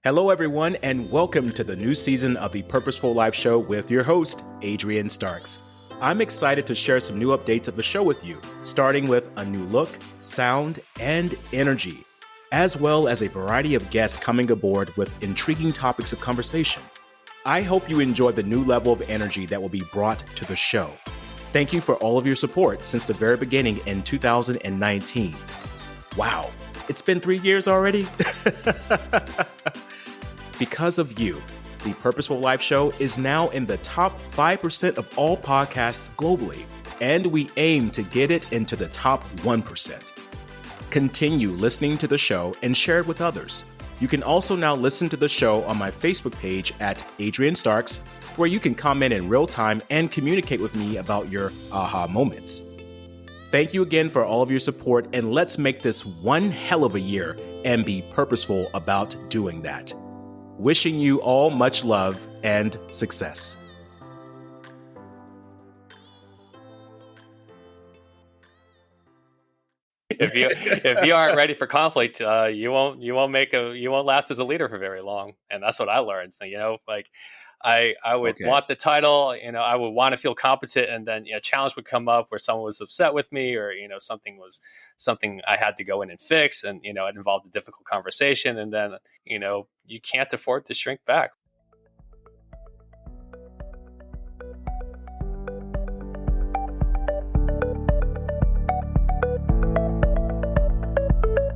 Hello, everyone, and welcome to the new season of the Purposeful Life Show with your host, Adrian Starks. I'm excited to share some new updates of the show with you, starting with a new look, sound, and energy, as well as a variety of guests coming aboard with intriguing topics of conversation. I hope you enjoy the new level of energy that will be brought to the show. Thank you for all of your support since the very beginning in 2019. Wow, it's been 3 years already? Because of you, the Purposeful Life Show is now in the top 5% of all podcasts globally, and we aim to get it into the top 1%. Continue listening to the show and share it with others. You can also now listen to the show on my Facebook page at Adrian Starks, where you can comment in real time and communicate with me about your aha moments. Thank you again for all of your support, and let's make this one hell of a year and be purposeful about doing that. Wishing you all much love and success. If you aren't ready for conflict, you won't last as a leader for very long. And that's what I learned. I would want the title, I would want to feel competent, and then a challenge would come up where someone was upset with me, or something I had to go in and fix, and it involved a difficult conversation, and then you can't afford to shrink back.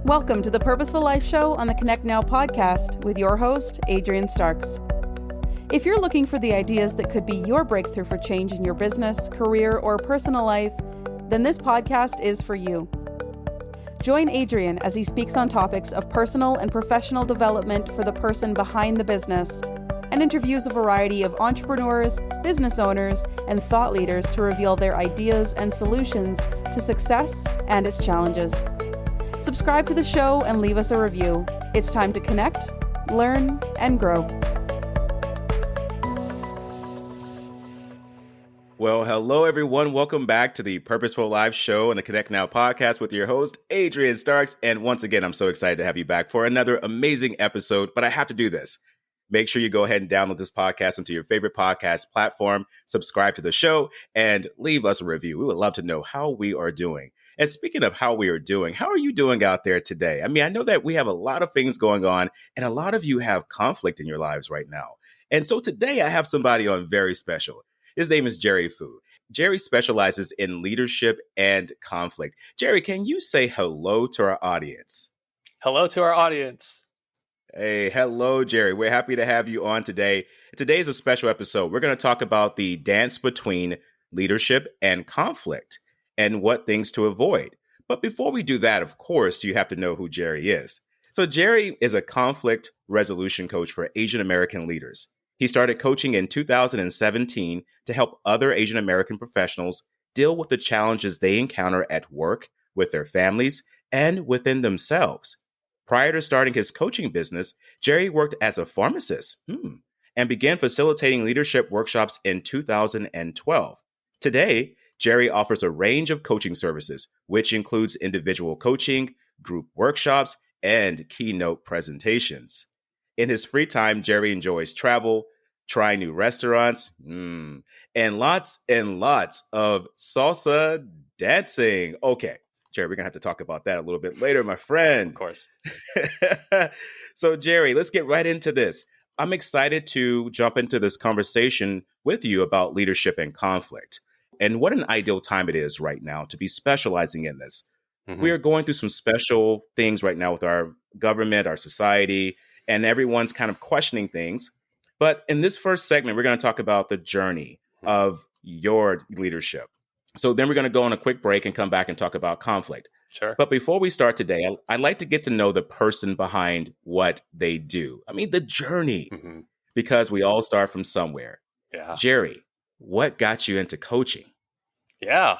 Welcome to the Purposeful Life Show on the Connect Now podcast with your host, Adrian Starks. If you're looking for the ideas that could be your breakthrough for change in your business, career, or personal life, then this podcast is for you. Join Adrian as he speaks on topics of personal and professional development for the person behind the business, and interviews a variety of entrepreneurs, business owners, and thought leaders to reveal their ideas and solutions to success and its challenges. Subscribe to the show and leave us a review. It's time to connect, learn, and grow. Well, hello, everyone. Welcome back to the Purposeful Life Show and the Connect Now podcast with your host, Adrian Starks. And once again, I'm so excited to have you back for another amazing episode, but I have to do this. Make sure you go ahead and download this podcast into your favorite podcast platform, subscribe to the show, and leave us a review. We would love to know how we are doing. And speaking of how we are doing, how are you doing out there today? I mean, I know that we have a lot of things going on, and a lot of you have conflict in your lives right now. And so today I have somebody on very special. His name is Jerry Fu. Jerry specializes in leadership and conflict. Jerry, can you say hello to our audience? Hello to our audience. Hey, hello, Jerry. We're happy to have you on today. Today is a special episode. We're going to talk about the dance between leadership and conflict and what things to avoid. But before we do that, of course, you have to know who Jerry is. So Jerry is a conflict resolution coach for Asian American leaders. He started coaching in 2017 to help other Asian American professionals deal with the challenges they encounter at work, with their families, and within themselves. Prior to starting his coaching business, Jerry worked as a pharmacist and began facilitating leadership workshops in 2012. Today, Jerry offers a range of coaching services, which includes individual coaching, group workshops, and keynote presentations. In his free time, Jerry enjoys travel, trying new restaurants, and lots of salsa dancing. Okay, Jerry, we're going to have to talk about that a little bit later, my friend. Of course. So, Jerry, let's get right into this. I'm excited to jump into this conversation with you about leadership and conflict. And what an ideal time it is right now to be specializing in this. Mm-hmm. We are going through some special things right now with our government, our society, and everyone's kind of questioning things. But in this first segment, we're going to talk about the journey of your leadership. So then we're going to go on a quick break and come back and talk about conflict. Sure. But before we start today, I'd like to get to know the person behind what they do. I mean, the journey, because we all start from somewhere. Yeah. Jerry, what got you into coaching? Yeah.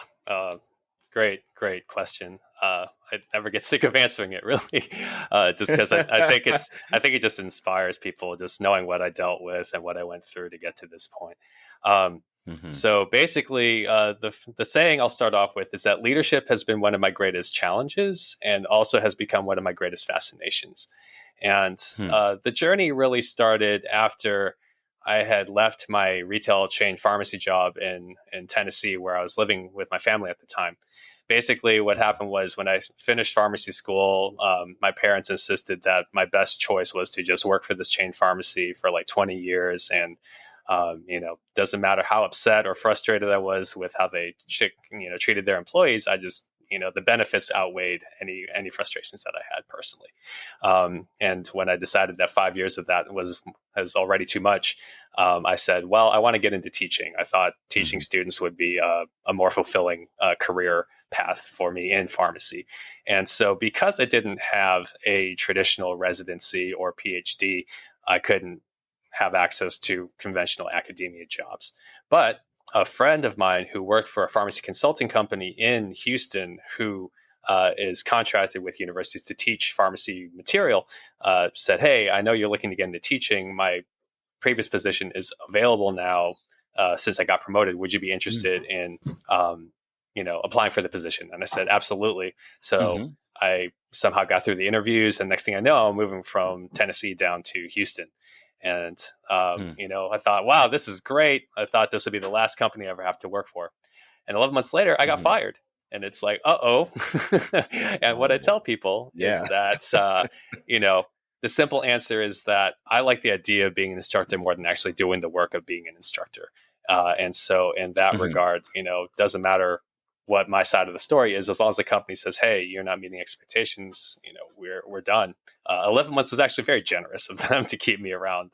Great question. I never get sick of answering it, really, just because I think it just inspires people, just knowing what I dealt with and what I went through to get to this point. So basically, the saying I'll start off with is that leadership has been one of my greatest challenges and also has become one of my greatest fascinations. And the journey really started after I had left my retail chain pharmacy job in Tennessee, where I was living with my family at the time. Basically, what happened was when I finished pharmacy school, my parents insisted that my best choice was to just work for this chain pharmacy for like 20 years. And, doesn't matter how upset or frustrated I was with how they, treated their employees. I just, the benefits outweighed any frustrations that I had personally. And when I decided that 5 years of that was already too much, I said, well, I want to get into teaching. I thought teaching students would be a more fulfilling career path for me in pharmacy. And so because I didn't have a traditional residency or PhD, I couldn't have access to conventional academia jobs. But a friend of mine who worked for a pharmacy consulting company in Houston, who is contracted with universities to teach pharmacy material, said, hey, I know you're looking to get into teaching. My previous position is available now since I got promoted. Would you be interested in, applying for the position? And I said, absolutely. So I somehow got through the interviews, and next thing I know, I'm moving from Tennessee down to Houston. And, I thought, wow, this is great. I thought this would be the last company I ever have to work for. And 11 months later, I got fired. And it's like, uh-oh. And what I tell people is that, the simple answer is that I like the idea of being an instructor more than actually doing the work of being an instructor. And so in that regard, doesn't matter what my side of the story is, as long as the company says, hey, you're not meeting expectations, we're done. 11 months was actually very generous of them to keep me around,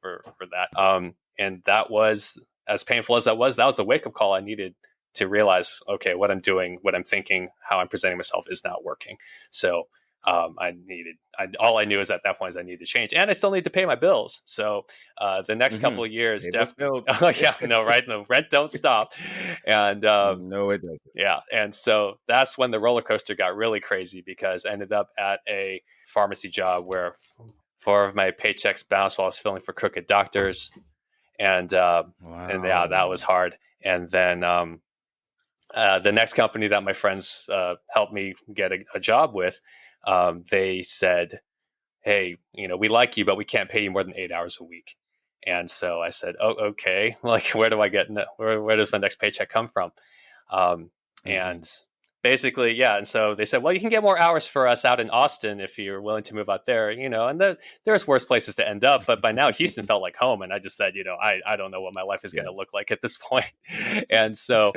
for that. And that was, as painful as that was the wake-up call I needed to realize, okay, what I'm doing, what I'm thinking, how I'm presenting myself is not working. So all I knew is at that point is I needed to change, and I still need to pay my bills. So the next couple of years, definitely. Oh yeah, no, right? No, rent don't stop. And no, it doesn't. Yeah, and so that's when the roller coaster got really crazy, because I ended up at a pharmacy job where 4 of my paychecks bounced while I was filling for crooked doctors, and that was hard. And then the next company that my friends helped me get a job with, they said, hey, we like you, but we can't pay you more than 8 hours a week. And so I said, oh, okay. Like, where do I get, where does my next paycheck come from? And basically, yeah. And so they said, well, you can get more hours for us out in Austin if you're willing to move out there, and there's worse places to end up. But by now, Houston felt like home. And I just said, I don't know what my life is going to look like at this point. And so,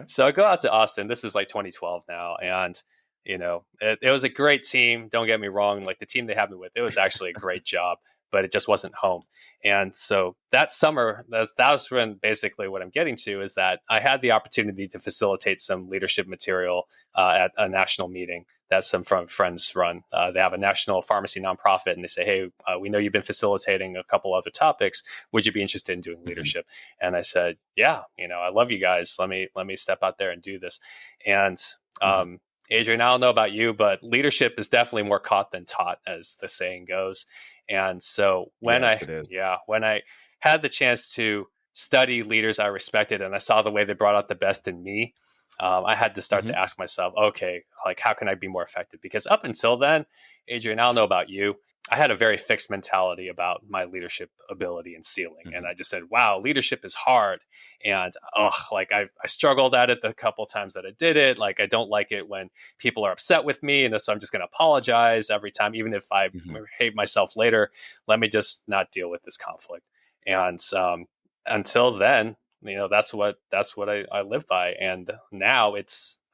so I go out to Austin. This is like 2012 now. And it was a great team. Don't get me wrong. Like, the team they had me with, it was actually a great job, but it just wasn't home. And so that summer, that was when basically what I'm getting to is that I had the opportunity to facilitate some leadership material at a national meeting that some friends run. They have a national pharmacy nonprofit, and they say, hey, we know you've been facilitating a couple other topics. Would you be interested in doing leadership? And I said, yeah, I love you guys. Let me step out there and do this. And Adrian, I don't know about you, but leadership is definitely more caught than taught, as the saying goes. And so when I had the chance to study leaders I respected, and I saw the way they brought out the best in me, I had to start to ask myself, okay, like, how can I be more effective? Because up until then, Adrian, I don't know about you, I had a very fixed mentality about my leadership ability and ceiling. And I just said, wow, leadership is hard. And I struggled at it the couple times that I did it. Like, I don't like it when people are upset with me. And so I'm just going to apologize every time, even if I hate myself later. Let me just not deal with this conflict. And until then, that's what I live by. And now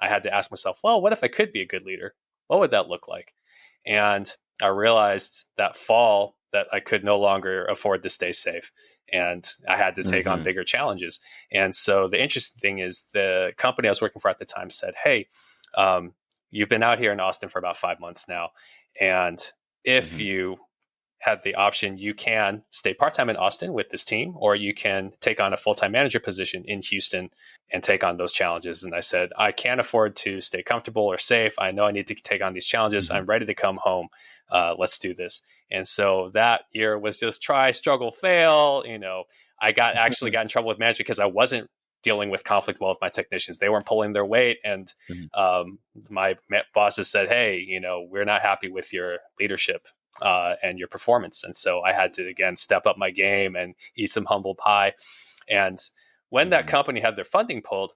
I had to ask myself, well, what if I could be a good leader? What would that look like? And I realized that fall that I could no longer afford to stay safe, and I had to take on bigger challenges. And so the interesting thing is, the company I was working for at the time said, hey, you've been out here in Austin for about 5 months now. And if you had the option, you can stay part-time in Austin with this team, or you can take on a full-time manager position in Houston and take on those challenges. And I said, I can't afford to stay comfortable or safe. I know I need to take on these challenges. I'm ready to come home. Let's do this. And so that year was just try, struggle, fail. I got in trouble with management because I wasn't dealing with conflict well with my technicians. They weren't pulling their weight. And my bosses said, hey, we're not happy with your leadership. and your performance. And so I had to, again, step up my game and eat some humble pie. And when that company had their funding pulled,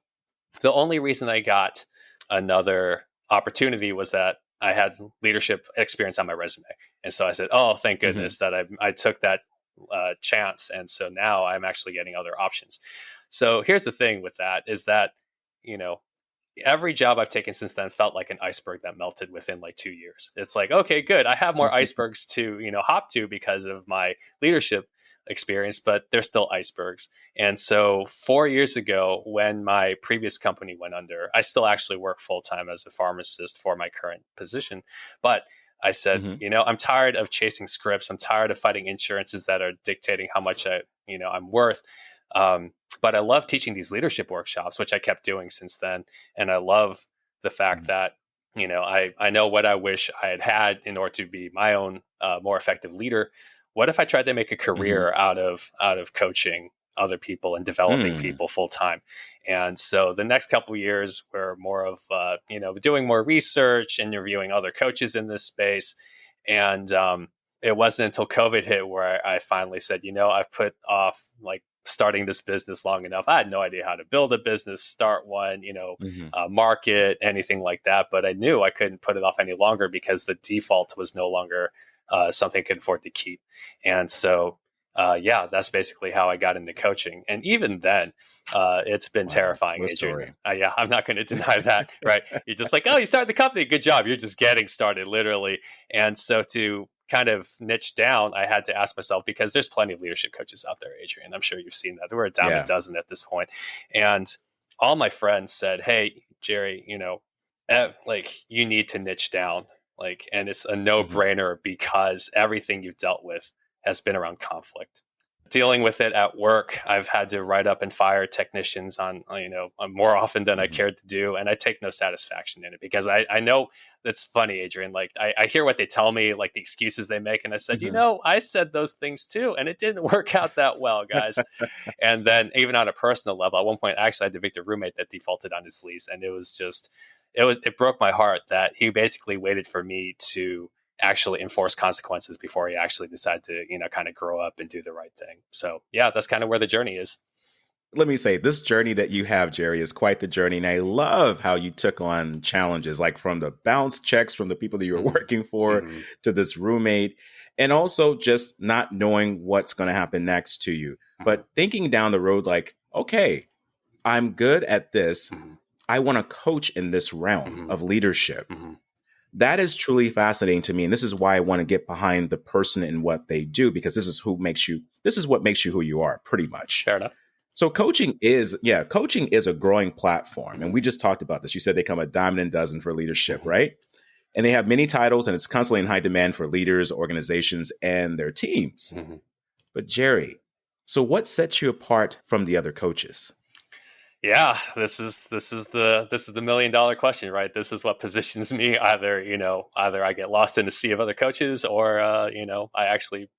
the only reason I got another opportunity was that I had leadership experience on my resume. And so I said, oh, thank goodness that I took that chance. And so now I'm actually getting other options. So here's the thing with that is that, every job I've taken since then felt like an iceberg that melted within like 2 years. It's like, okay, good. I have more icebergs to, hop to because of my leadership experience, but they're still icebergs. And so 4 years ago, when my previous company went under, I still actually work full-time as a pharmacist for my current position. But I said, I'm tired of chasing scripts. I'm tired of fighting insurances that are dictating how much I'm worth. But I love teaching these leadership workshops, which I kept doing since then. And I love the fact that, I know what I wish I had in order to be my own more effective leader. What if I tried to make a career out of coaching other people and developing people full time? And so the next couple of years were more of, doing more research, interviewing other coaches in this space. And it wasn't until COVID hit where I finally said, I've put off like starting this business long enough. I had no idea how to build a business, start one, market, anything like that. But I knew I couldn't put it off any longer because the default was no longer something I could afford to keep. And so, that's basically how I got into coaching. And even then, it's been terrifying. Adrian. I'm not going to deny that, right? You're just like, oh, you started the company. Good job. You're just getting started, literally. And so to kind of niche down, I had to ask myself, because there's plenty of leadership coaches out there, Adrian. I'm sure you've seen that. There were a dime a dozen at this point. And all my friends said, hey, Jerry, you need to niche down. And it's a no-brainer because everything you've dealt with has been around conflict. Dealing with it at work, I've had to write up and fire technicians on more often than I cared to do. And I take no satisfaction in it because I know that's funny, Adrian. I hear what they tell me, like the excuses they make. And I said, I said those things too. And it didn't work out that well, guys. And then even on a personal level, at one point, I actually had to evict a roommate that defaulted on his lease. And it broke my heart that he basically waited for me to actually enforce consequences before he actually decided to, kind of grow up and do the right thing. So that's kind of where the journey is. Let me say, this journey that you have, Jerry, is quite the journey. And I love how you took on challenges, like from the bounce checks from the people that you were working for to this roommate, and also just not knowing what's going to happen next to you. But thinking down the road, like, okay, I'm good at this. I want to coach in this realm of leadership. That is truly fascinating to me. And this is why I want to get behind the person and what they do, because this is what makes you who you are, pretty much. Fair enough. So coaching is a growing platform. And we just talked about this. You said they come a dime and a dozen for leadership, right? And they have many titles, and it's constantly in high demand for leaders, organizations, and their teams. But Jerry, so what sets you apart from the other coaches? Yeah, this is the $1 million question, right? This is what positions me. Either I get lost in a sea of other coaches, or I actually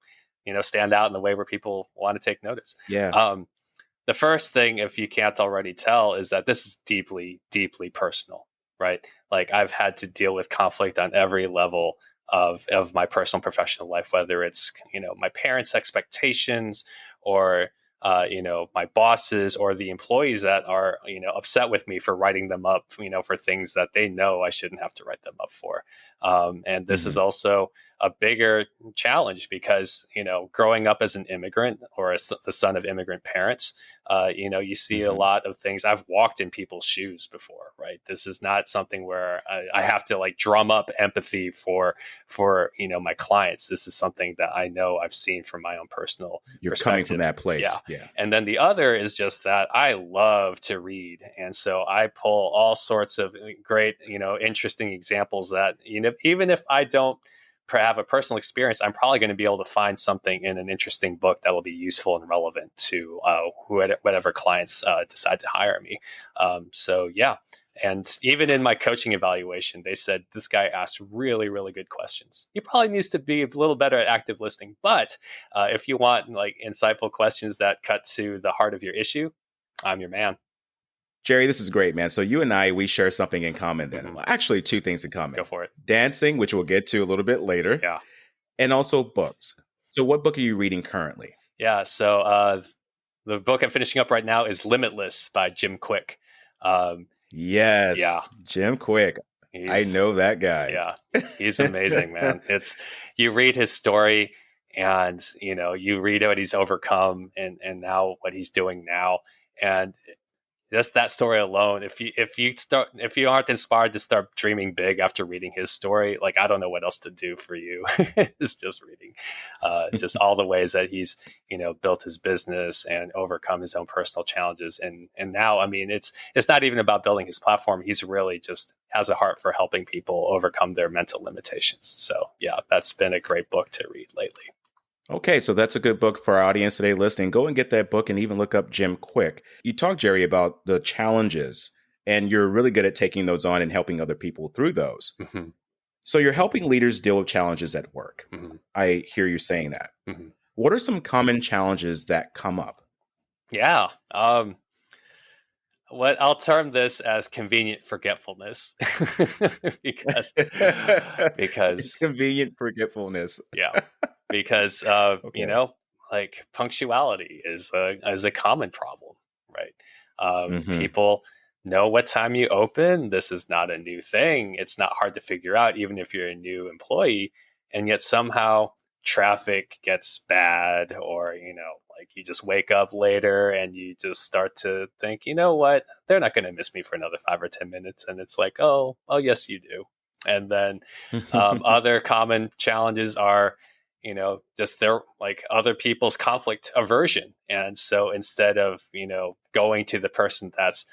stand out in the way where people want to take notice. The first thing, if you can't already tell, is that this is deeply, deeply personal, right? Like, I've had to deal with conflict on every level of my personal and professional life, whether it's my parents' expectations, or my bosses, or the employees that are, upset with me for writing them up, for things that they know I shouldn't have to write them up for. And this is also a bigger challenge because, growing up as an immigrant, or as the son of immigrant parents, you see a lot of things. I've walked in people's shoes before, right? This is not something where I have to like drum up empathy for my clients. This is something that I know I've seen from my own personal You're perspective. Coming from that place. Yeah. And then the other is just that I love to read. And so I pull all sorts of great, interesting examples that, even if I don't have a personal experience, I'm probably going to be able to find something in an interesting book that will be useful and relevant to whatever clients decide to hire me. And even in my coaching evaluation, they said, this guy asked really, really good questions. He probably needs to be a little better at active listening. But if you want like insightful questions that cut to the heart of your issue, I'm your man. Jerry, this is great, man. So you and we share something in common then. Actually, two things in common. Go for it. Dancing, which we'll get to a little bit later. Yeah. and also books. So what book are you reading currently? Yeah. So the book I'm finishing up right now is Limitless by Jim Quick. Yeah, Yes, Jim Quick. I he's know that guy. yeah, he's amazing, man. It's you read his story and you read what he's overcome and now what he's doing now. And just that story alone, if you aren't inspired to start dreaming big after reading his story, like I don't know what else to do for you. It's just reading just all the ways that he's built his business and overcome his own personal challenges. And now, I mean, it's not even about building his platform. He's really just has a heart for helping people overcome their mental limitations. So yeah, that's been a great book to read lately. Okay, so that's a good book for our audience today listening. Go and get that book and even look up Jim Quick. You talked, Jerry, about the challenges, and you're really good at taking those on and helping other people through those. Mm-hmm. So you're helping leaders deal with challenges at work. Mm-hmm. I hear you saying that. Mm-hmm. What are some common challenges that come up? Yeah. What I'll term this as convenient forgetfulness because It's convenient forgetfulness. yeah, because Okay. like punctuality is a common problem, right? Mm-hmm. People know what time you open. This is not a new thing. It's not hard to figure out, even if you're a new employee, and yet somehow traffic gets bad, or like you just wake up later and you just start to think, you know what, they're not going to miss me for another 5 or 10 minutes, and it's like, oh yes, you do. And then other common challenges are just their like other people's conflict aversion. And so instead of going to the person that's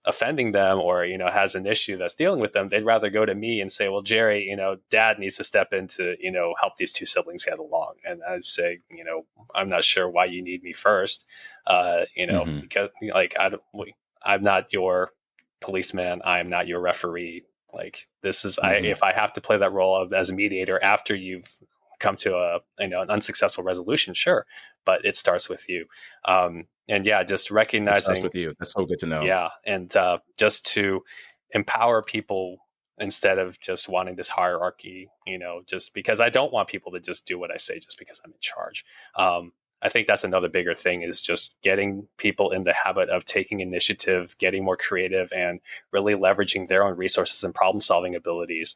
offending them or has an issue that's dealing with them, they'd rather go to me and say, well, Jerry, dad needs to step in to help these two siblings get along. And I'd say, I'm not sure why you need me first, Mm-hmm. because like I'm not your policeman, I am not your referee. Like this is Mm-hmm. if I have to play that role as a mediator after you've come to an unsuccessful resolution, sure, but it starts with you. And yeah, just It starts recognizing, with you. That's so good to know. yeah, and just to empower people instead of just wanting this hierarchy, just because I don't want people to just do what I say just because I'm in charge. I think that's another bigger thing, is just getting people in the habit of taking initiative, getting more creative, and really leveraging their own resources and problem solving abilities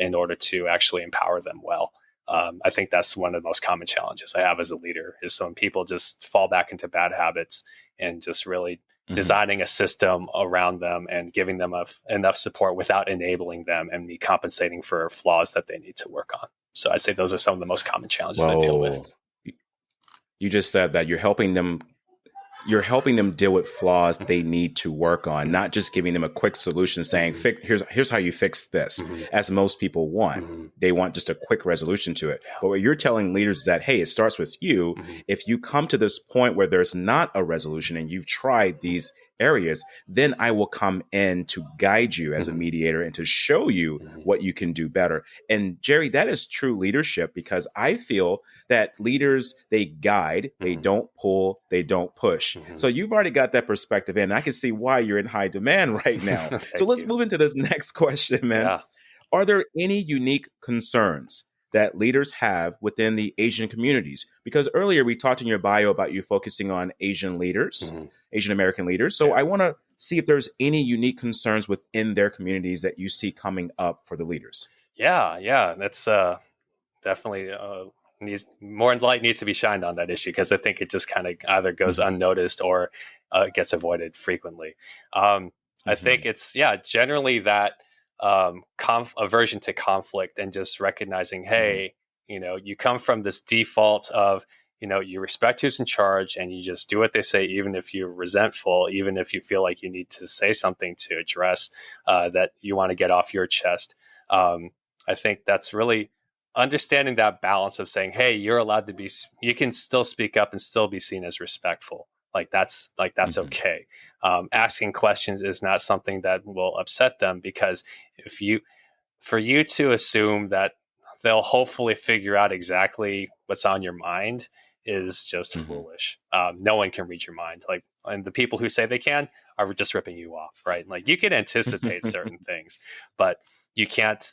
in order to actually empower them well. I think that's one of the most common challenges I have as a leader, is when people just fall back into bad habits, and just really designing a system around them and giving them enough support without enabling them and me compensating for flaws that they need to work on. So I say those are some of the most common challenges I deal with. You just said that you're helping them deal with flaws they need to work on, not just giving them a quick solution saying, here's how you fix this, as most people want. They want just a quick resolution to it. But what you're telling leaders is that, hey, it starts with you. If you come to this point where there's not a resolution and you've tried these areas, then I will come in to guide you as a mediator and to show you what you can do better. And Jerry, that is true leadership, because I feel that leaders, they guide, they don't pull, they don't push. So you've already got that perspective in. I can see why you're in high demand right now. So let's move into this next question, man. Yeah. Are there any unique concerns that leaders have within the Asian communities? Because earlier we talked in your bio about you focusing on Asian leaders, Asian American leaders. So I want to see if there's any unique concerns within their communities that you see coming up for the leaders. Yeah. That's definitely more light needs to be shined on that issue, because I think it just kind of either goes unnoticed or gets avoided frequently. I think it's generally that aversion to conflict, and just recognizing, hey, you come from this default of you respect who's in charge and you just do what they say, even if you're resentful, even if you feel like you need to say something to address that you want to get off your chest. I think that's really understanding that balance of saying, hey, you're allowed to be, you can still speak up and still be seen as respectful. That's okay. Asking questions is not something that will upset them, because for you to assume that they'll hopefully figure out exactly what's on your mind is just foolish. No one can read your mind. And the people who say they can are just ripping you off, right? Like, you can anticipate certain things, but you can't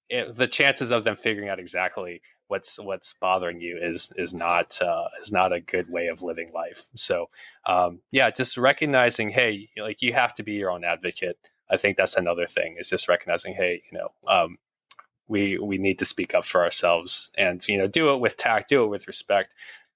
the chances of them figuring out exactly what's bothering you is not a good way of living life. So just recognizing, hey, like, you have to be your own advocate. I think that's another thing, is just recognizing, hey, we need to speak up for ourselves, and do it with tact, do it with respect,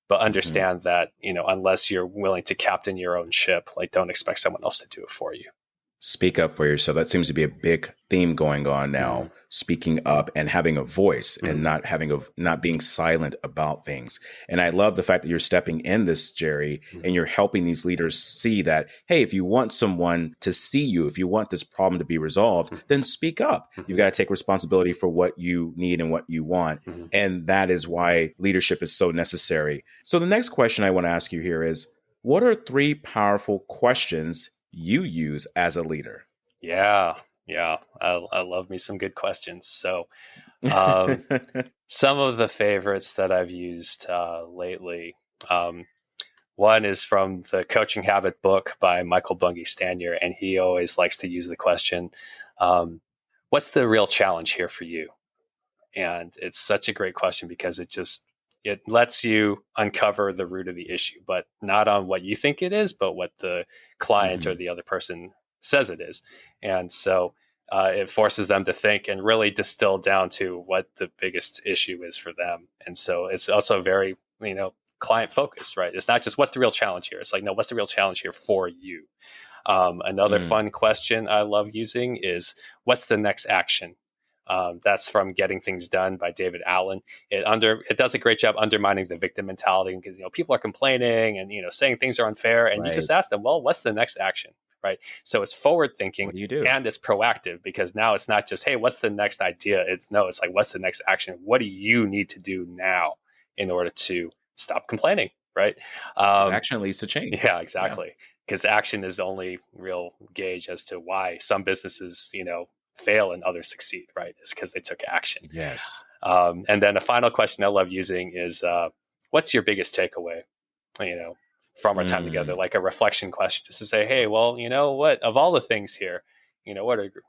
but understand that unless you're willing to captain your own ship, like, don't expect someone else to do it for you. Speak up for yourself. That seems to be a big theme going on now. Speaking up and having a voice and not being silent about things. And I love the fact that you're stepping in this, Jerry, and you're helping these leaders see that, hey, if you want someone to see you, if you want this problem to be resolved, then speak up. You've got to take responsibility for what you need and what you want. And that is why leadership is so necessary. So the next question I want to ask you here is, what are 3 powerful questions you use as a leader? Yeah. I love me some good questions. So some of the favorites that I've used lately, one is from the Coaching Habit book by Michael Bungay Stanier, and he always likes to use the question, what's the real challenge here for you? And it's such a great question, because it lets you uncover the root of the issue, but not on what you think it is, but what the client or the other person says it is. And so it forces them to think and really distill down to what the biggest issue is for them. And so it's also very, client focused, right? It's not just what's the real challenge here. It's like, no, what's the real challenge here for you? Another fun question I love using is, what's the next action? That's from Getting Things Done by David Allen. It does a great job undermining the victim mentality, because people are complaining and saying things are unfair, and you just ask them, well, what's the next action, right? So it's forward thinking, and it's proactive, because now it's not just, hey, what's the next idea? It's like, what's the next action? What do you need to do now in order to stop complaining, right? Action leads to change. Yeah, exactly. Because action is the only real gauge as to why some businesses, fail and others succeed, right? It's because they took action. Yes. And then a final question I love using is, what's your biggest takeaway, from our time together? Like a reflection question, just to say, hey, well, what, of all the things here,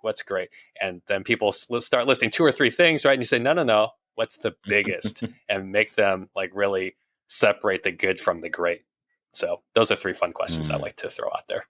what's great? And then people start listing 2 or 3 things, right? And you say, no, what's the biggest? And make them like really separate the good from the great. So those are 3 fun questions I like to throw out there.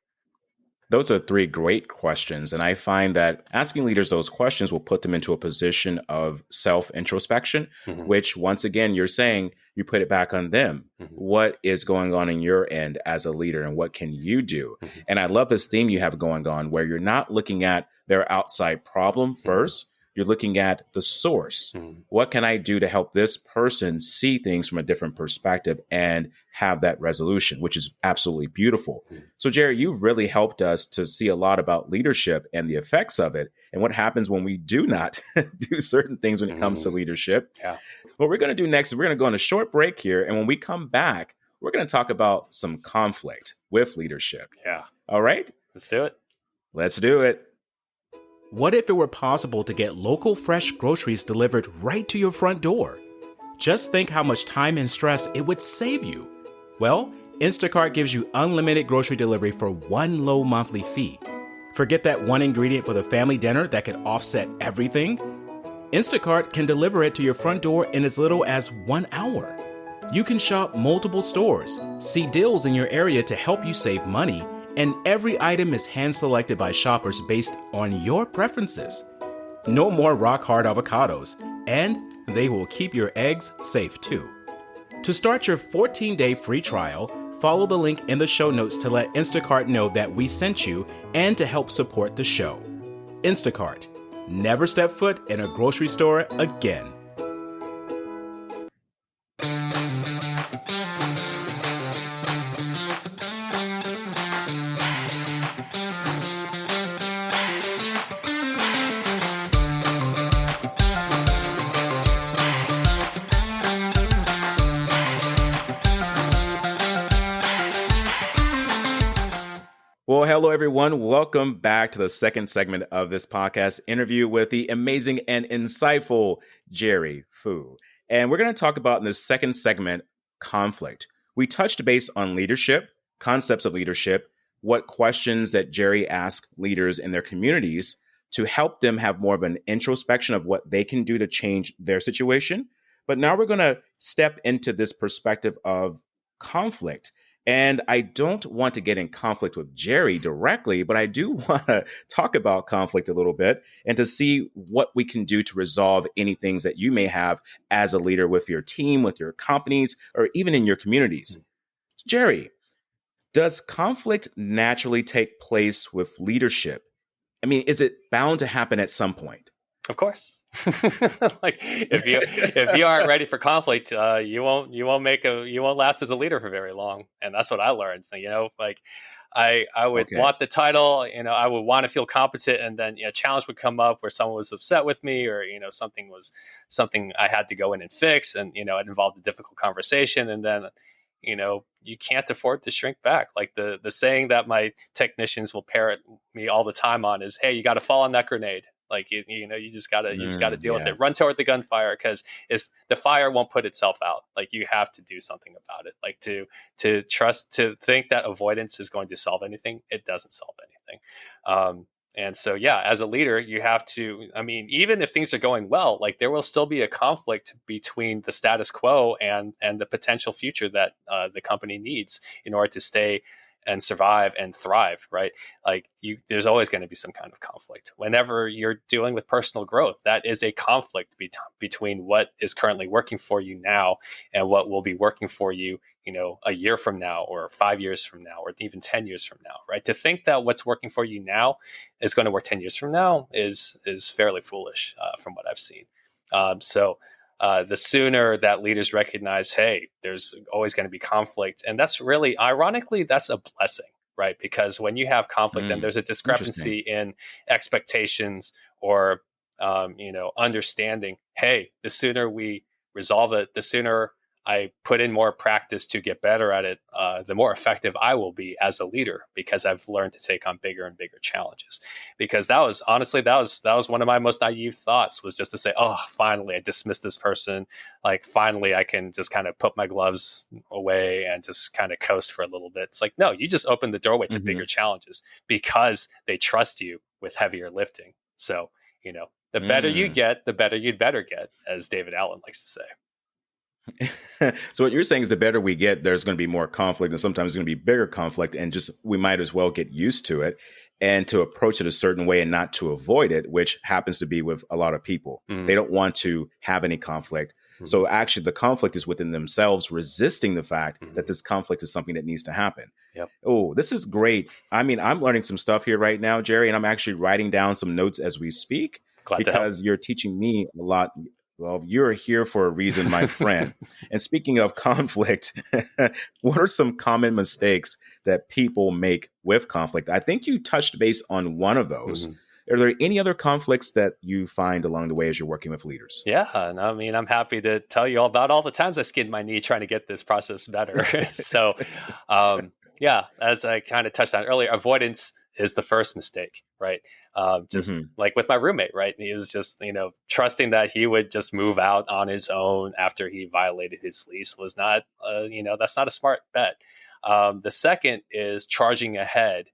Those are 3 great questions. And I find that asking leaders those questions will put them into a position of self-introspection, which, once again, you're saying you put it back on them. What is going on in your end as a leader, and what can you do? And I love this theme you have going on, where you're not looking at their outside problem first. You're looking at the source. What can I do to help this person see things from a different perspective and have that resolution, which is absolutely beautiful. So, Jerry, you've really helped us to see a lot about leadership and the effects of it, and what happens when we do not do certain things when it comes to leadership. Yeah. What we're going to do next is we're going to go on a short break here. And when we come back, we're going to talk about some conflict with leadership. Yeah. All right. Let's do it. Let's do it. What if it were possible to get local fresh groceries delivered right to your front door? Just think how much time and stress it would save you. Well, Instacart gives you unlimited grocery delivery for one low monthly fee. Forget that one ingredient for the family dinner that could offset everything? Instacart can deliver it to your front door in as little as 1 hour. You can shop multiple stores, see deals in your area to help you save money, and every item is hand-selected by shoppers based on your preferences. No more rock-hard avocados, and they will keep your eggs safe too. To start your 14-day free trial, follow the link in the show notes to let Instacart know that we sent you and to help support the show. Instacart. Never step foot in a grocery store again. Well, hello, everyone. Welcome back to the second segment of this podcast interview with the amazing and insightful Jerry Fu. And we're going to talk about in this second segment, conflict. We touched base on leadership, concepts of leadership, what questions that Jerry asked leaders in their communities. to help them have more of an introspection of what they can do to change their situation. But now we're going to step into this perspective of conflict. And I don't want to get in conflict with Jerry directly, but I do want to talk about conflict a little bit and to see what we can do to resolve any things that you may have as a leader with your team, with your companies, or even in your communities. Jerry, does conflict naturally take place with leadership? I mean, is it bound to happen at some point? Of course. Like if you aren't ready for conflict, you won't last as a leader for very long. And that's what I learned. Like I would want the title, I would want to feel competent, and then a challenge would come up where someone was upset with me, or something I had to go in and fix, and it involved a difficult conversation, and then you can't afford to shrink back. Like the saying that my technicians will parrot me all the time on is, "Hey, you got to fall on that grenade." Like you just gotta deal with it. Run toward the gunfire, because the fire won't put itself out. Like you have to do something about it. Like to think that avoidance is going to solve anything. It doesn't solve anything. And so, as a leader, you have to. I mean, even if things are going well, like there will still be a conflict between the status quo and the potential future that the company needs in order to stay and survive and thrive, right? Like there's always going to be some kind of conflict. Whenever you're dealing with personal growth, that is a conflict between what is currently working for you now and what will be working for you, a year from now, or 5 years from now, or even 10 years from now, right? To think that what's working for you now is going to work 10 years from now is fairly foolish from what I've seen. The sooner that leaders recognize, hey, there's always going to be conflict. And that's really, ironically, that's a blessing, right? Because when you have conflict and there's a discrepancy in expectations or, understanding, hey, the sooner we resolve it, the sooner I put in more practice to get better at it, the more effective I will be as a leader, because I've learned to take on bigger and bigger challenges. Because that was one of my most naive thoughts, was just to say, oh, finally I dismissed this person. Like finally I can just kind of put my gloves away and just kind of coast for a little bit. It's like, no, you just open the doorway to bigger challenges because they trust you with heavier lifting. So, the better you get, the better you'd better get, as David Allen likes to say. So what you're saying is the better we get, there's going to be more conflict, and sometimes there's going to be bigger conflict, and just we might as well get used to it and to approach it a certain way and not to avoid it, which happens to be with a lot of people. They don't want to have any conflict. So actually the conflict is within themselves, resisting the fact that this conflict is something that needs to happen. Yep. Oh, this is great. I mean, I'm learning some stuff here right now, Jerry, and I'm actually writing down some notes as we speak. Because you're teaching me a lot. Well, you're here for a reason, my friend. And speaking of conflict, what are some common mistakes that people make with conflict? I think you touched base on one of those. Are there any other conflicts that you find along the way as you're working with leaders? Yeah, and I mean, I'm happy to tell you all about all the times I skinned my knee trying to get this process better. So, as I kind of touched on earlier, avoidance is the first mistake, right? Like with my roommate, right? He was just, trusting that he would just move out on his own after he violated his lease was not, that's not a smart bet. The second is charging ahead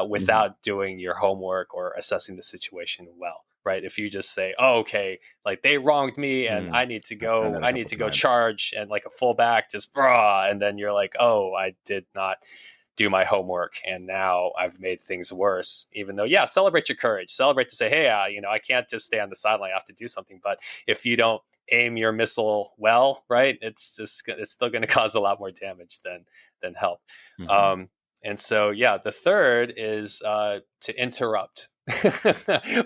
without doing your homework or assessing the situation well, right? If you just say, oh, okay, like they wronged me and I need to go charge and like a fullback, just and then you're like, oh, I did not do my homework and now I've made things worse. Even though, celebrate your courage, celebrate to say, hey, I can't just stay on the sideline, I have to do something. But if you don't aim your missile well, right, it's still going to cause a lot more damage than help. And so, the third is to interrupt.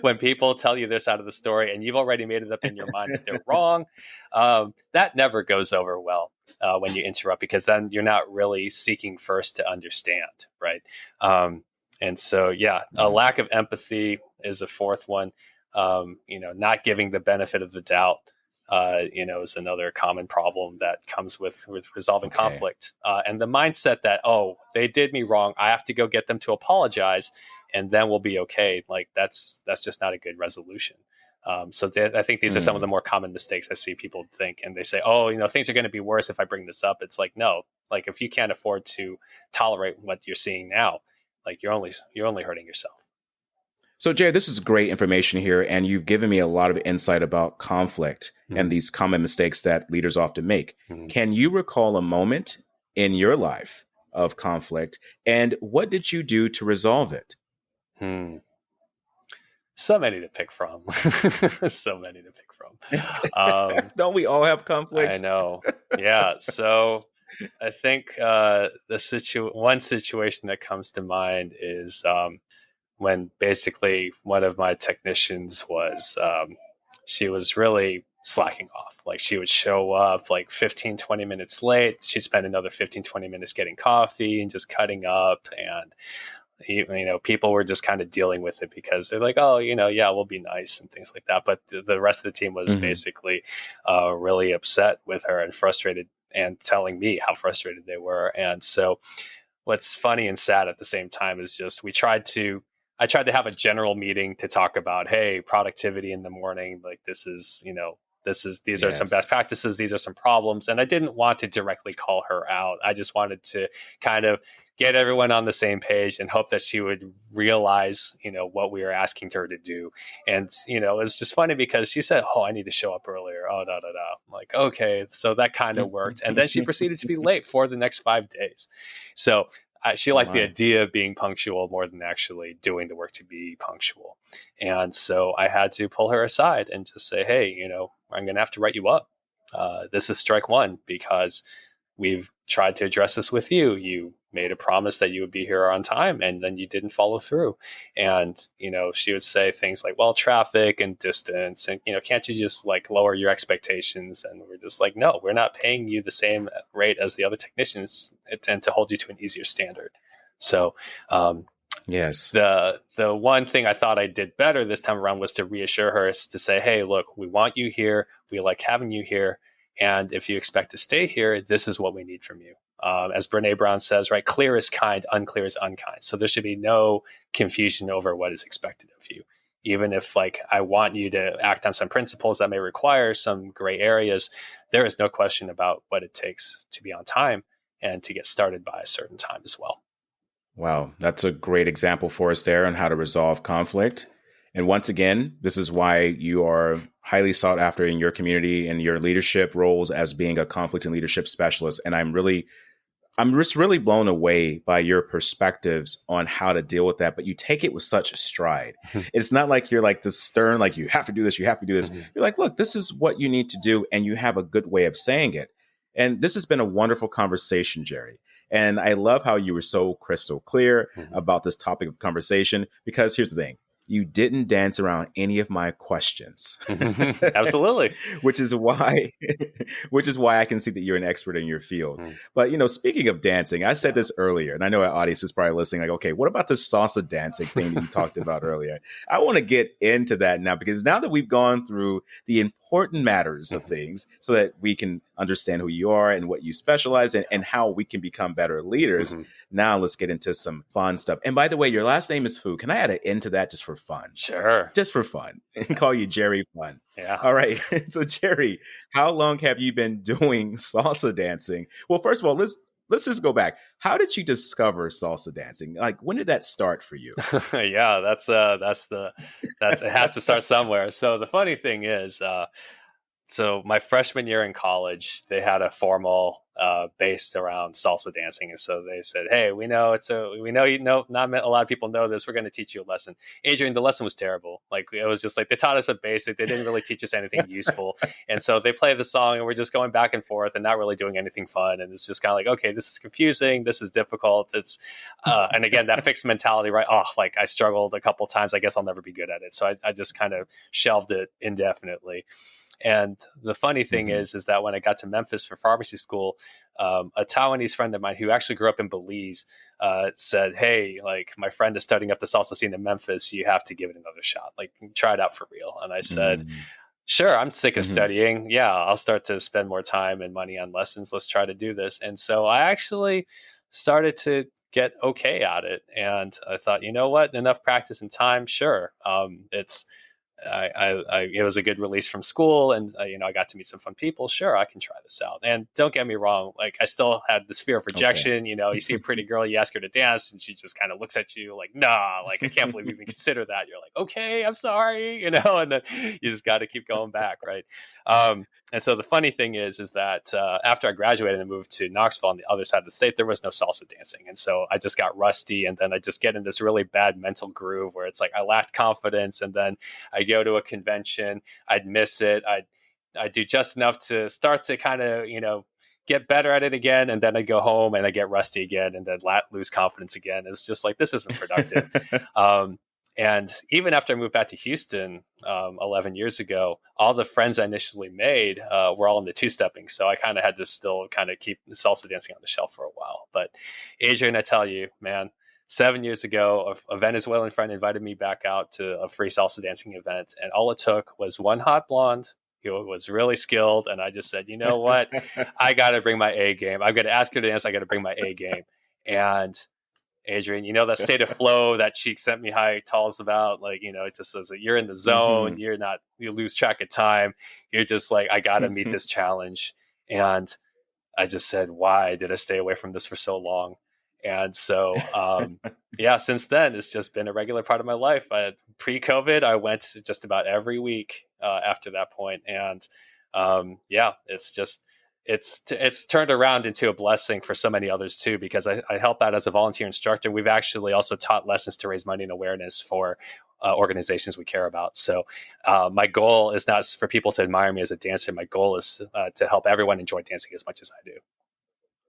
When people tell you their side of the story and you've already made it up in your mind that they're wrong, that never goes over well when you interrupt, because then you're not really seeking first to understand, right? And so, a lack of empathy is a fourth one. Not giving the benefit of the doubt, is another common problem that comes with resolving conflict. And the mindset that, oh, they did me wrong, I have to go get them to apologize, and then we'll be okay. Like that's just not a good resolution. I think these are some of the more common mistakes I see people think, and they say, oh, things are going to be worse if I bring this up. It's like, no, like if you can't afford to tolerate what you're seeing now, like you're only hurting yourself. So, Jay, this is great information here, and you've given me a lot of insight about conflict and these common mistakes that leaders often make. Can you recall a moment in your life of conflict, and what did you do to resolve it? So many to pick from. So many to pick from. Don't we all have conflicts? I know. Yeah. So I think one situation that comes to mind is when basically one of my technicians was, she was really slacking off. Like she would show up like 15, 20 minutes late. She'd spend another 15, 20 minutes getting coffee and just cutting up. And people were just kind of dealing with it because they're like, oh, yeah, we'll be nice and things like that. But the rest of the team was basically really upset with her and frustrated and telling me how frustrated they were. And so what's funny and sad at the same time is just I tried to have a general meeting to talk about, hey, productivity in the morning, like these are some best practices. These are some problems. And I didn't want to directly call her out. I just wanted to kind of get everyone on the same page and hope that she would realize, what we were asking her to do. And, it's just funny because she said, oh, I need to show up earlier. Oh, da, da, da. I'm like, okay. So that kind of worked. And then she proceeded to be late for the next 5 days. So she liked the idea of being punctual more than actually doing the work to be punctual. And so I had to pull her aside and just say, hey, I'm going to have to write you up. This is strike one because we've tried to address this with you. You made a promise that you would be here on time and then you didn't follow through. And, she would say things like, well, traffic and distance and, can't you just like lower your expectations? And we're just like, no, we're not paying you the same rate as the other technicians and to hold you to an easier standard. So, yes, the one thing I thought I did better this time around was to reassure her, to say, hey, look, we want you here. We like having you here. And if you expect to stay here, this is what we need from you. As Brene Brown says, right, clear is kind, unclear is unkind. So there should be no confusion over what is expected of you. Even if I want you to act on some principles that may require some gray areas, there is no question about what it takes to be on time and to get started by a certain time as well. Wow, that's a great example for us there on how to resolve conflict. And once again, this is why you are highly sought after in your community and your leadership roles as being a conflict and leadership specialist. And I'm just really blown away by your perspectives on how to deal with that. But you take it with such stride. It's not like you're like this stern, like you have to do this, you have to do this. You're like, look, this is what you need to do. And you have a good way of saying it. And this has been a wonderful conversation, Jerry. And I love how you were so crystal clear about this topic of conversation, because here's the thing. You didn't dance around any of my questions. Absolutely. which is why I can see that you're an expert in your field. But, speaking of dancing, I said this earlier, and I know our audience is probably listening like, okay, what about the salsa dancing thing that you talked about earlier? I want to get into that now, because now that we've gone through the important matters of things so that we can understand who you are and what you specialize in and how we can become better leaders. Now let's get into some fun stuff. And by the way, your last name is Fu. Can I add an N to that just for fun? Sure. Just for fun. And call you Jerry Fun. Yeah. All right. So Jerry, how long have you been doing salsa dancing? Well, first of all, let's just go back. How did you discover salsa dancing? Like, when did that start for you? Yeah, it has to start somewhere. So the funny thing is, so my freshman year in college, they had a formal based around salsa dancing, and so they said, "Hey, we know not a lot of people know this. We're going to teach you a lesson." Adrian, the lesson was terrible. Like, it was just like they taught us a basic. They didn't really teach us anything useful, and so they play the song, and we're just going back and forth and not really doing anything fun. And it's just kind of like, okay, this is confusing. This is difficult. It's and again, that fixed mentality, right? Oh, like I struggled a couple times. I guess I'll never be good at it. So I just kind of shelved it indefinitely. And the funny thing is that when I got to Memphis for pharmacy school, a Taiwanese friend of mine who actually grew up in Belize said, "Hey, like my friend is starting up the salsa scene in Memphis. You have to give it another shot. Like try it out for real." And I said, "Sure, I'm sick of studying. Yeah, I'll start to spend more time and money on lessons. Let's try to do this." And so I actually started to get okay at it. And I thought, you know what? Enough practice and time. Sure. it was a good release from school, and I got to meet some fun people. Sure, I can try this out. And don't get me wrong, like I still had this fear of rejection. Okay. You see a pretty girl, you ask her to dance, and she just kind of looks at you like, nah, like I can't believe you even consider that. You're like, okay, I'm sorry, and then you just got to keep going back, right? And so the funny thing is that after I graduated and moved to Knoxville on the other side of the state, there was no salsa dancing. And so I just got rusty, and then I just get in this really bad mental groove where it's like I lacked confidence, and then I go to a convention, I'd miss it. I'd do just enough to start to kind of, get better at it again. And then I go home and I get rusty again, and then lose confidence again. It's just like, this isn't productive. And even after I moved back to Houston 11 years ago, all the friends I initially made were all into two-stepping. So I kind of had to still kind of keep the salsa dancing on the shelf for a while. But Adrian, I tell you, man, 7 years ago, a Venezuelan friend invited me back out to a free salsa dancing event. And all it took was one hot blonde who was really skilled. And I just said, you know what? I got to bring my A game. I'm going to ask her to dance. I got to bring my A game. And Adrian, that state of flow that she sent me high talls about, like, it just says that you're in the zone, you lose track of time. You're just like, I got to meet this challenge. And I just said, why did I stay away from this for so long? And so, since then, it's just been a regular part of my life. Pre-COVID, I went just about every week after that point. And it's turned around into a blessing for so many others too, because I help out as a volunteer instructor. We've actually also taught lessons to raise money and awareness for organizations we care about. So my goal is not for people to admire me as a dancer. My goal is to help everyone enjoy dancing as much as I do.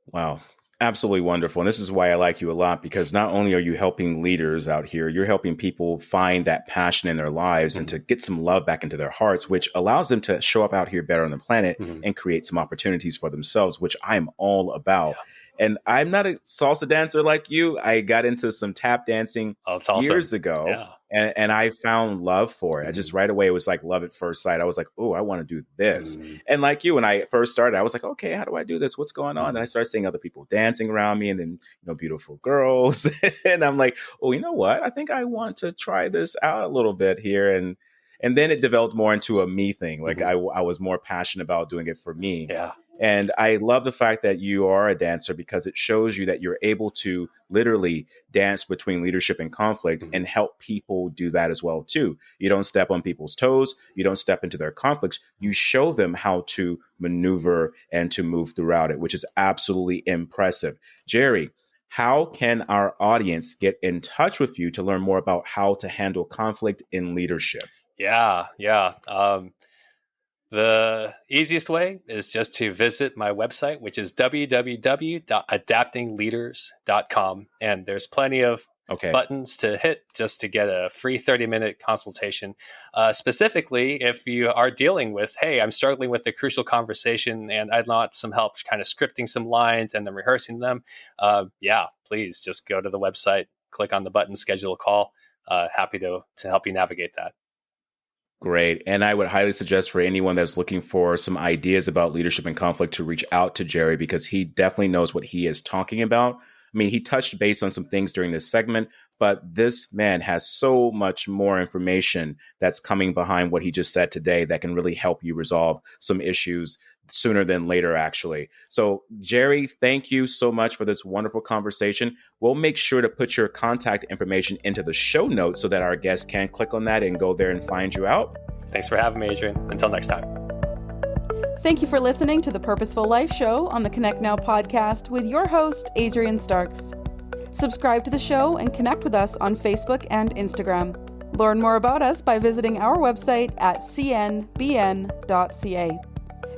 Wow. Absolutely wonderful. And this is why I like you a lot, because not only are you helping leaders out here, you're helping people find that passion in their lives and to get some love back into their hearts, which allows them to show up out here better on the planet and create some opportunities for themselves, which I'm all about. Yeah. And I'm not a salsa dancer like you. I got into some tap dancing years ago. Yeah. And I found love for it. I just right away, it was like love at first sight. I was like, oh, I want to do this. And like you, when I first started, I was like, okay, how do I do this? What's going on? And I started seeing other people dancing around me, and then, beautiful girls. And I'm like, oh, you know what? I think I want to try this out a little bit here. And then it developed more into a me thing. Like I was more passionate about doing it for me. Yeah. And I love the fact that you are a dancer, because it shows you that you're able to literally dance between leadership and conflict and help people do that as well, too. You don't step on people's toes. You don't step into their conflicts. You show them how to maneuver and to move throughout it, which is absolutely impressive. Jerry, how can our audience get in touch with you to learn more about how to handle conflict in leadership? Yeah. The easiest way is just to visit my website, which is www.adaptingleaders.com. And there's plenty of buttons to hit just to get a free 30-minute consultation. Specifically, if you are dealing with, hey, I'm struggling with a crucial conversation and I'd want some help kind of scripting some lines and then rehearsing them. Please just go to the website, click on the button, schedule a call. Happy to help you navigate that. Great. And I would highly suggest for anyone that's looking for some ideas about leadership and conflict to reach out to Jerry, because he definitely knows what he is talking about. I mean, he touched base on some things during this segment, but this man has so much more information that's coming behind what he just said today that can really help you resolve some issues sooner than later, actually. So, Jerry, thank you so much for this wonderful conversation. We'll make sure to put your contact information into the show notes so that our guests can click on that and go there and find you out. Thanks for having me, Adrian. Until next time. Thank you for listening to the Purposeful Life Show on the Connect Now podcast with your host, Adrian Starks. Subscribe to the show and connect with us on Facebook and Instagram. Learn more about us by visiting our website at cnbn.ca.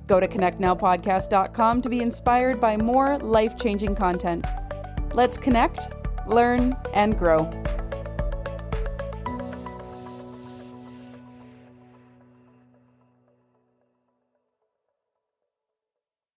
Go to connectnowpodcast.com to be inspired by more life-changing content. Let's connect, learn, and grow.